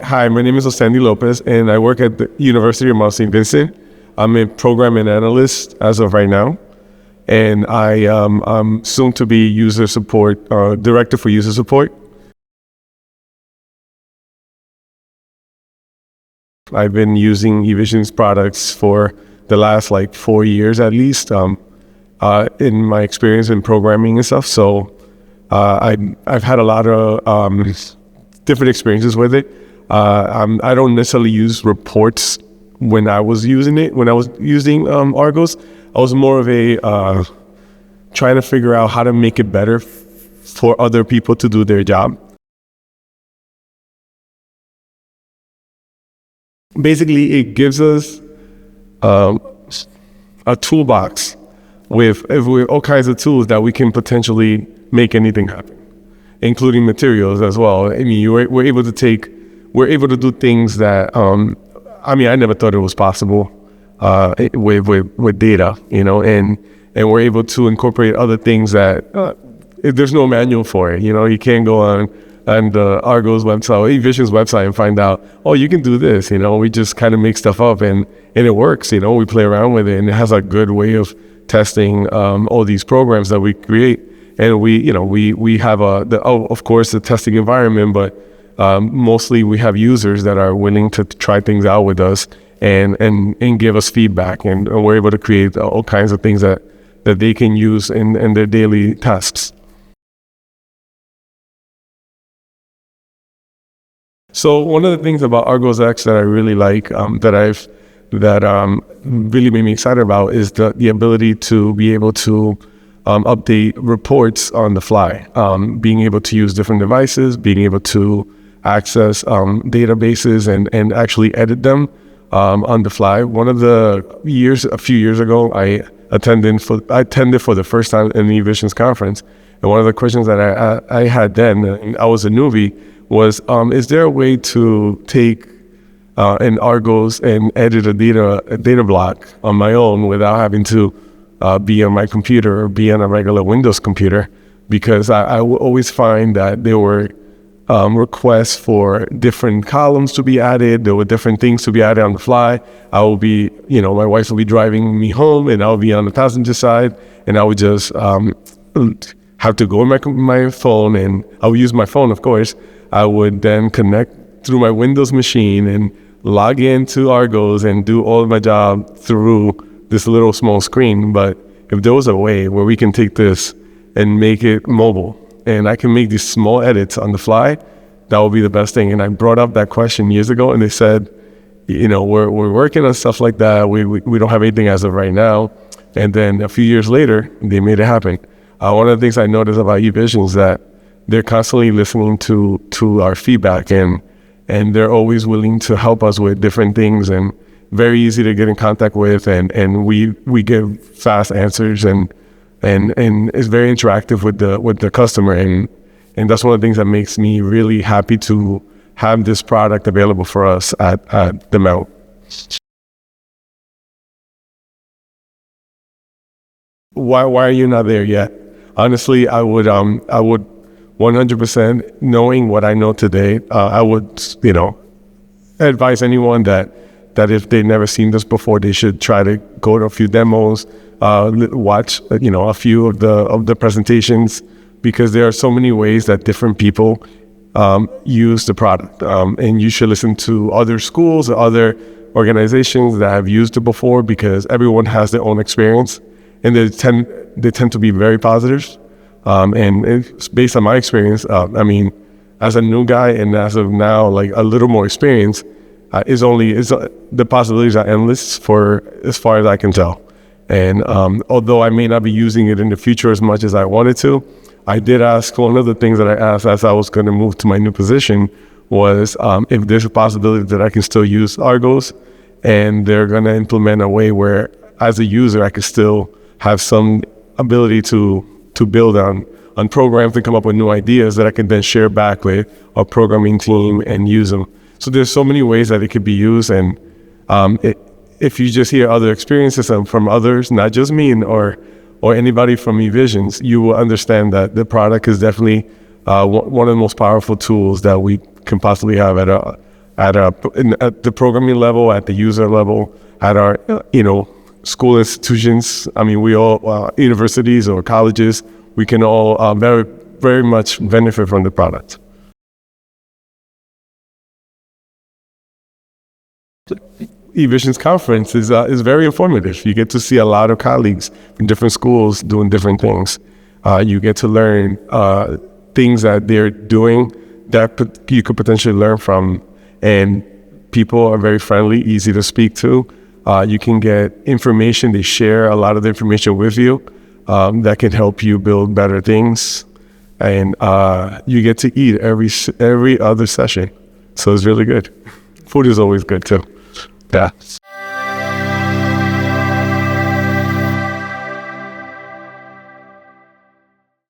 Hi, my name is Osandy Lopez, and I work at the University of St. Vincent. I'm a program and analyst as of right now, and I'm soon to be user support director for user support. I've been using Evisions products for the last 4 years at least in my experience in programming and stuff. So I've had a lot of different experiences with it. I don't necessarily use reports when I was using it. When I was using Argos, I was more of a trying to figure out how to make it better for other people to do their job. Basically, it gives us a toolbox with all kinds of tools that we can potentially make anything happen, including materials as well. I mean, we're able to do things that I never thought it was possible with data, and we're able to incorporate other things that there's no manual for it. You can't go on the Argos website or Evisions website and find out, oh, you can do this. We just kind of make stuff up and it works. We play around with it, and it has a good way of testing all these programs that we create. And we have of course the testing environment, but mostly we have users that are willing to try things out with us and give us feedback, and we're able to create all kinds of things that they can use in their daily tasks. So one of the things about Argos X that I really like, that really made me excited about, is the ability to be able to update reports on the fly, being able to use different devices, being able to access databases and actually edit them on the fly. A few years ago, I attended for the first time in the Evisions Conference, and one of the questions that I had then, and I was a newbie, was is there a way to take an Argos and edit a data block on my own without having to be on my computer or be on a regular Windows computer? Because I always find that there were requests for different columns to be added. There were different things to be added on the fly. I will be, my wife will be driving me home, and I'll be on the passenger side, and I would just have to go on my phone, and I would use my phone, of course. I would then connect through my Windows machine and log into Argos and do all of my job through this little small screen. But if there was a way where we can take this and make it mobile, and I can make these small edits on the fly, that would be the best thing. And I brought up that question years ago, and they said, we're working on stuff like that. We don't have anything as of right now. And then a few years later, they made it happen. One of the things I noticed about Evisions is that they're constantly listening to our feedback, and they're always willing to help us with different things, and very easy to get in contact with, and we give fast answers, and it's very interactive with the customer, and that's one of the things that makes me really happy to have this product available for us at the Mount. Why are you not there yet? Honestly, I would 100%, knowing what I know today, I would advise anyone that if they've never seen this before, they should try to go to a few demos, watch a few of the presentations, because there are so many ways that different people use the product, and you should listen to other schools or other organizations that have used it before, because everyone has their own experience, and they tend to be very positive. And it's based on my experience, as a new guy and as of now, a little more experience, the possibilities are endless for as far as I can tell. And although I may not be using it in the future as much as I wanted to, I did ask, one of the things that I asked as I was going to move to my new position was if there's a possibility that I can still use Argos, and they're going to implement a way where, as a user, I could still have some ability to build on programs and come up with new ideas that I can then share back with our programming team and use them. So there's so many ways that it could be used, and if you just hear other experiences from others, not just me or anybody from Evisions, you will understand that the product is definitely one of the most powerful tools that we can possibly have at the programming level, at the user level, at our school institutions. I mean, we all universities or colleges. We can all very very much benefit from the product. Evisions Conference is very informative. You get to see a lot of colleagues from different schools doing different things. You get to learn things that they're doing that you could potentially learn from. And people are very friendly, easy to speak to. You can get information. They share a lot of the information with you that can help you build better things. And you get to eat every other session. So it's really good. Food is always good too. Yeah.